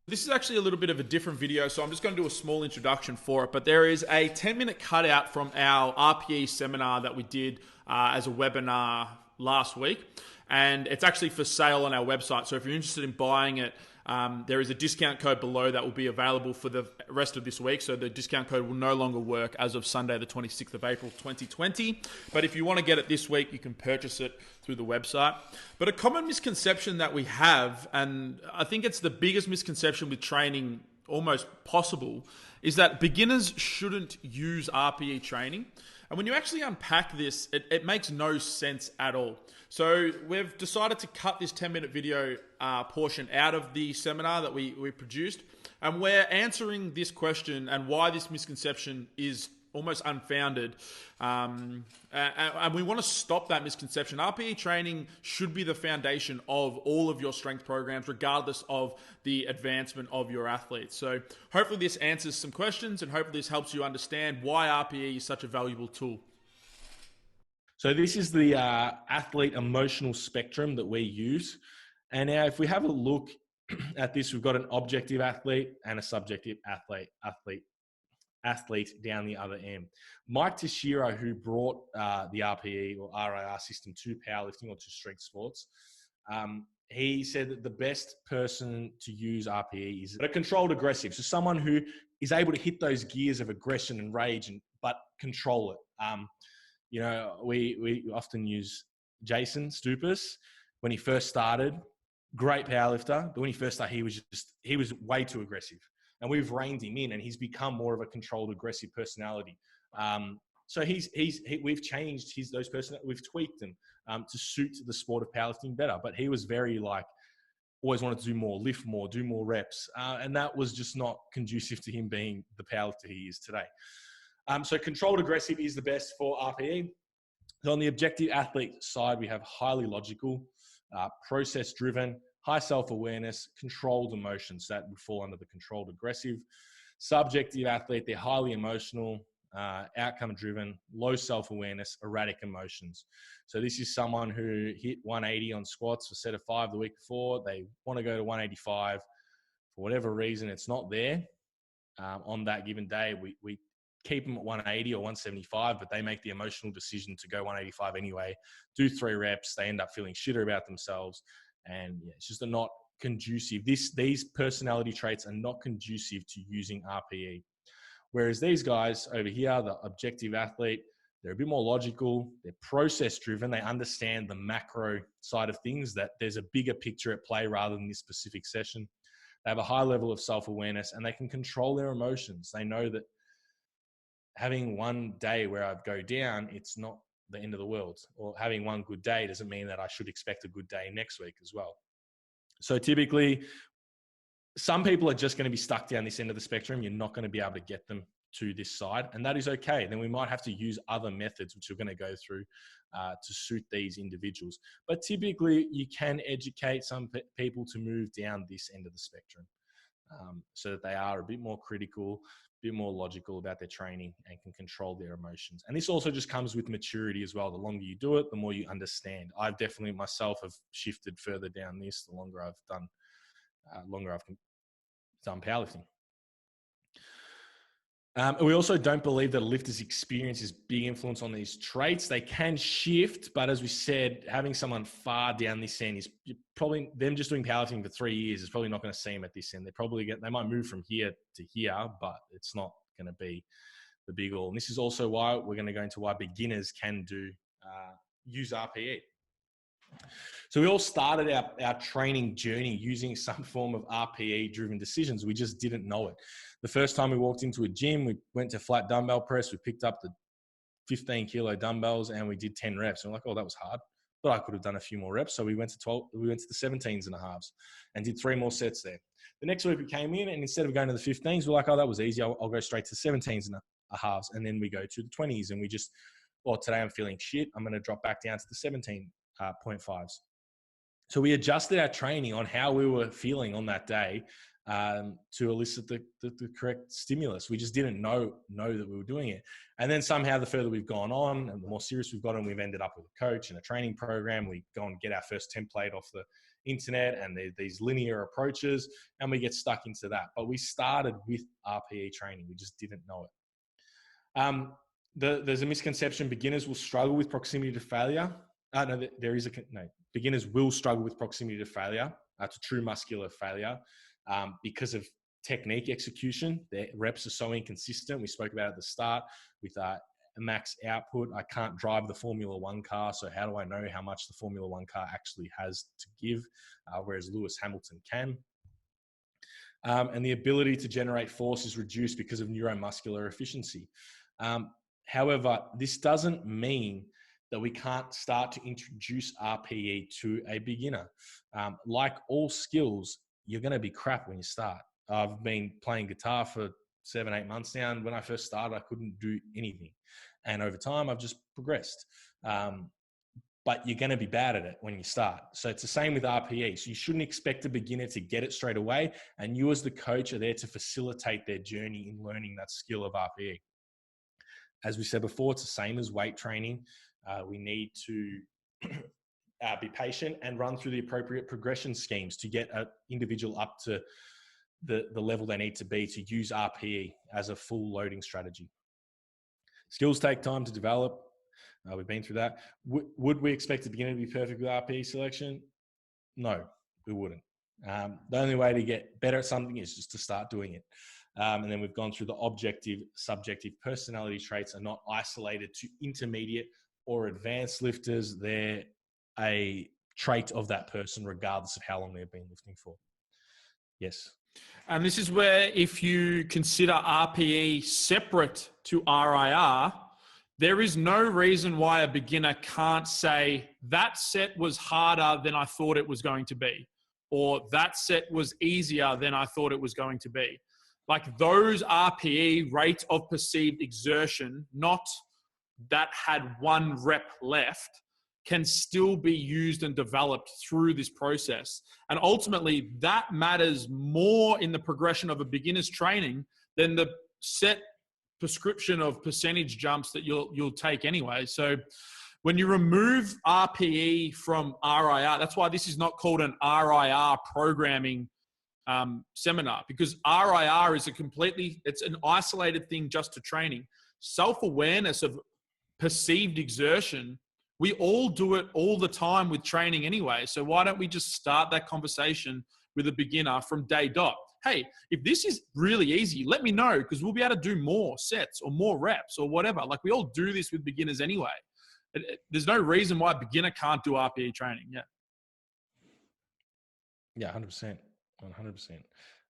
This is actually a little bit of a different video, so I'm just going to do a small introduction for it. But there is a 10-minute cutout from our RPE seminar that we did as a webinar last week. And it's actually for sale on our website. So if you're interested in buying it, there is a discount code below that will be available for the rest of this week. So the discount code will no longer work as of Sunday, the 26th of April, 2020. But if you want to get it this week, you can purchase it through the website. But a common misconception that we have, and I think it's the biggest misconception with training almost possible, is that beginners shouldn't use RPE training. And when you actually unpack this, it makes no sense at all. So we've decided to cut this 10-minute video portion out of the seminar that we produced. And we're answering this question and why this misconception is almost unfounded. And we want to stop that misconception. RPE training should be the foundation of all of your strength programs, regardless of the advancement of your athletes. So hopefully this answers some questions, and hopefully this helps you understand why RPE is such a valuable tool. So this is the athlete emotional spectrum that we use. And now if we have a look at this, we've got an objective athlete and a subjective athlete down the other end. Mike Teixeira, who brought the RPE or RIR system to powerlifting or to strength sports, he said that the best person to use RPE is a controlled aggressive. So someone who is able to hit those gears of aggression and rage, but control it. We often use Jason Stupas when he first started. Great powerlifter, but when he first started, he was way too aggressive. And we've reined him in, and he's become more of a controlled, aggressive personality. So we've changed we've tweaked him to suit the sport of powerlifting better. But he was very always wanted to do more, lift more, do more reps, and that was just not conducive to him being the powerlifter he is today. So controlled aggressive is the best for RPE. So on the objective athlete side, we have highly logical, process-driven, high self-awareness, controlled emotions. That would fall under the controlled aggressive. Subjective athlete, they're highly emotional, outcome-driven, low self-awareness, erratic emotions. So this is someone who hit 180 on squats for set of 5 the week before. They want to go to 185. For whatever reason, it's not there. On that given day, we keep them at 180 or 175, but they make the emotional decision to go 185 anyway, do 3 reps. They end up feeling shitter about themselves. And it's just not conducive. These personality traits are not conducive to using RPE. Whereas these guys over here, the objective athlete, they're a bit more logical. They're process driven. They understand the macro side of things, that there's a bigger picture at play rather than this specific session. They have a high level of self-awareness, and they can control their emotions. They know that having one day where I go down, it's not the end of the world. Or having one good day doesn't mean that I should expect a good day next week as well. So typically, some people are just going to be stuck down this end of the spectrum. You're not going to be able to get them to this side, and that is okay. Then we might have to use other methods, which we're going to go through to suit these individuals. But typically, you can educate some people to move down this end of the spectrum so that they are a bit more critical, bit more logical about their training, and can control their emotions. And this also just comes with maturity as well. The longer you do it, the more you understand. I've definitely myself have shifted further down this, the longer I've done powerlifting. We also don't believe that a lifter's experience is big influence on these traits. They can shift, but as we said, having someone far down this end is probably them just doing powerlifting for 3 years is probably not going to see them at this end. They might move from here to here, but it's not going to be the big all. And this is also why we're going to go into why beginners can use RPE. So we all started our training journey using some form of RPE-driven decisions. We just didn't know it. The first time we walked into a gym, we went to flat dumbbell press. We picked up the 15-kilo dumbbells and we did 10 reps. And we're like, oh, that was hard, but I could have done a few more reps. So we went to the 17s and a halves and did 3 more sets there. The next week we came in, and instead of going to the 15s, we're like, oh, that was easy. I'll go straight to 17s and a halves. And then we go to the 20s, and we just, today I'm feeling shit. I'm going to drop back down to the 17.5s. So we adjusted our training on how we were feeling on that day to elicit the correct stimulus. We just didn't know that we were doing it. And then somehow the further we've gone on and the more serious we've gotten, we've ended up with a coach and a training program. We go and get our first template off the internet and these linear approaches, and we get stuck into that. But we started with RPE training. We just didn't know it. There's a misconception: beginners will struggle with proximity to failure. Beginners will struggle with proximity to failure, to true muscular failure, because of technique execution. Their reps are so inconsistent. We spoke about it at the start with a max output. I can't drive the Formula One car, so how do I know how much the Formula One car actually has to give, whereas Lewis Hamilton can? And the ability to generate force is reduced because of neuromuscular efficiency. However, this doesn't mean that we can't start to introduce RPE to a beginner. Like all skills, you're going to be crap when you start. I've been playing guitar for 7-8 months now, and when I first started, I couldn't do anything. And over time, I've just progressed. But you're going to be bad at it when you start. So it's the same with RPE. So you shouldn't expect a beginner to get it straight away. And you as the coach are there to facilitate their journey in learning that skill of RPE. As we said before, it's the same as weight training. We need to be patient and run through the appropriate progression schemes to get an individual up to the level they need to be to use RPE as a full loading strategy. Skills take time to develop. We've been through that. Would we expect a beginner to be perfect with RPE selection? No, we wouldn't. The only way to get better at something is just to start doing it. And then we've gone through the objective, subjective personality traits are not isolated to intermediate or advanced lifters. They're a trait of that person regardless of how long they've been lifting for. Yes. And this is where, if you consider RPE separate to RIR, there is no reason why a beginner can't say that set was harder than I thought it was going to be, or that set was easier than I thought it was going to be. Like those RPE, rate of perceived exertion, not that had one rep left, can still be used and developed through this process. And ultimately, that matters more in the progression of a beginner's training than the set prescription of percentage jumps that you'll take anyway. So when you remove RPE from RIR, that's why this is not called an RIR programming seminar, because RIR is it's an isolated thing just to training. Self-awareness of perceived exertion, we all do it all the time with training anyway. So why don't we just start that conversation with a beginner from day dot? Hey, if this is really easy, let me know, because we'll be able to do more sets or more reps or whatever. Like we all do this with beginners anyway. There's no reason why a beginner can't do RPE training. Yeah. Yeah, 100%.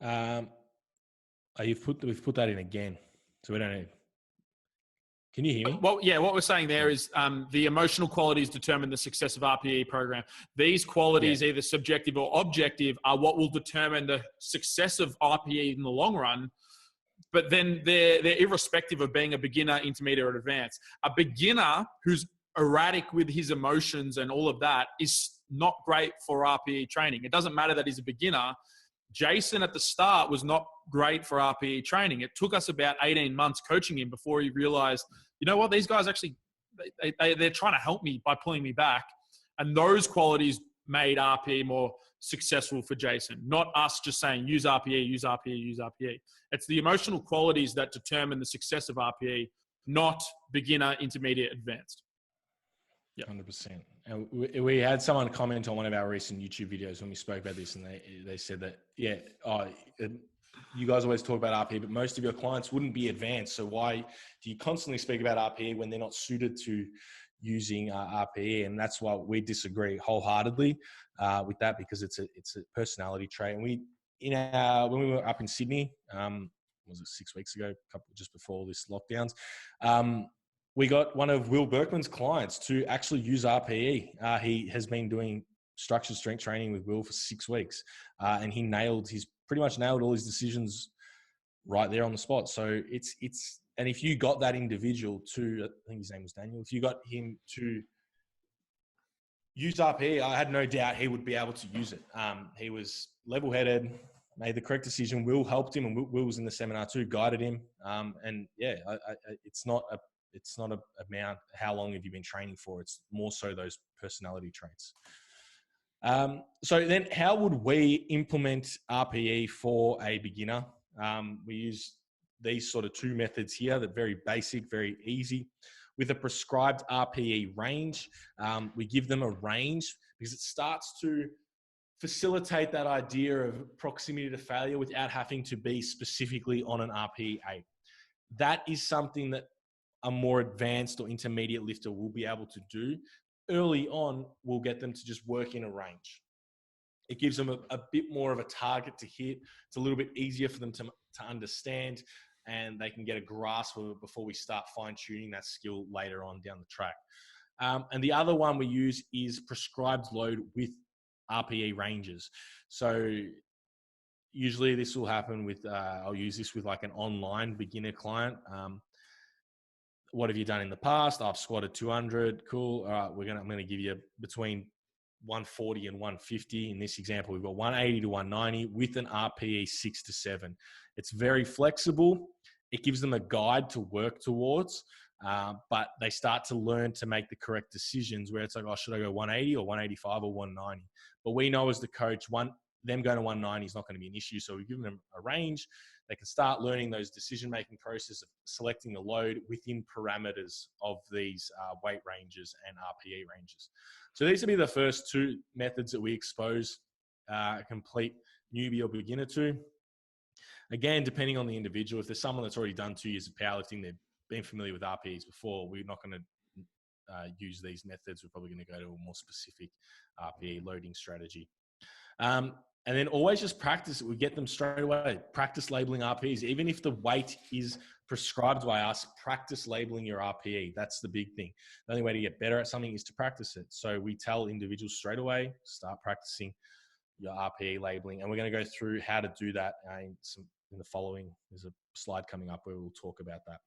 100%. We've put that in again, so we don't need. Can you hear me? Well, yeah, what we're saying there is the emotional qualities determine the success of RPE program. These qualities, either subjective or objective, are what will determine the success of RPE in the long run. But then they're irrespective of being a beginner, intermediate, or advanced. A beginner who's erratic with his emotions and all of that is not great for RPE training. It doesn't matter that he's a beginner. Jason at the start was not great for RPE training. It took us about 18 months coaching him before he realized, you know what, these guys actually, they're trying to help me by pulling me back. And those qualities made RPE more successful for Jason, not us just saying, use RPE, use RPE, use RPE. It's the emotional qualities that determine the success of RPE, not beginner, intermediate, advanced. Yeah, 100%. And we had someone comment on one of our recent YouTube videos when we spoke about this, and they said that, you guys always talk about RPE, but most of your clients wouldn't be advanced. So why do you constantly speak about RPE when they're not suited to using RPE? And that's why we disagree wholeheartedly with that, because it's a personality trait. And when we were up in Sydney, was it 6 weeks ago, just before this lockdowns, we got one of Will Berkman's clients to actually use RPE. He has been doing structured strength training with Will for 6 weeks, and he pretty much nailed all his decisions right there on the spot. So and if you got that individual to, I think his name was Daniel, if you got him to use RPE, I had no doubt he would be able to use it. He was level-headed, made the correct decision. Will helped him, and Will was in the seminar too, guided him. It's not about how long have you been training for. It's more so those personality traits. So then how would we implement RPE for a beginner? We use these sort of two methods here that are very basic, very easy. With a prescribed RPE range, we give them a range because it starts to facilitate that idea of proximity to failure without having to be specifically on an RPE 8. That is something that a more advanced or intermediate lifter will be able to do. Early on, we'll get them to just work in a range. It gives them a bit more of a target to hit. It's a little bit easier for them to understand, and they can get a grasp of it before we start fine-tuning that skill later on down the track. And the other one we use is prescribed load with RPE ranges. So usually this will happen with, I'll use this with like an online beginner client. What have you done in the past? I've squatted 200. Cool. All right, I'm going to give you between 140 and 150. In this example, we've got 180 to 190 with an RPE 6 to 7. It's very flexible. It gives them a guide to work towards, but they start to learn to make the correct decisions where it's like, oh, should I go 180 or 185 or 190? But we know as the coach, them going to 190 is not going to be an issue. So we give them a range. They can start learning those decision-making process of selecting the load within parameters of these weight ranges and RPE ranges. So these will be the first two methods that we expose a complete newbie or beginner to. Again, depending on the individual, if there's someone that's already done 2 years of powerlifting, they've been familiar with RPEs before, we're not going to use these methods. We're probably going to go to a more specific RPE loading strategy. And then always just practice it. We get them straight away. Practice labeling RPEs. Even if the weight is prescribed by us, practice labeling your RPE. That's the big thing. The only way to get better at something is to practice it. So we tell individuals straight away, start practicing your RPE labeling. And we're going to go through how to do that in the following. There's a slide coming up where we'll talk about that.